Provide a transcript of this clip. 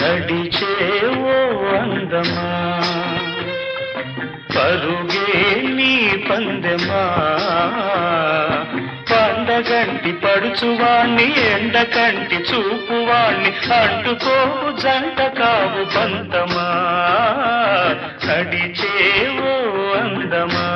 నడిచేవో అందమా పరుగే నీ పందెమా పండగంటి పడుచువాణ్ణి ఎండకంటి చూపువాణ్ణి అంటుకోవు జంట కావు పంతమా నడిచేవో అందమా.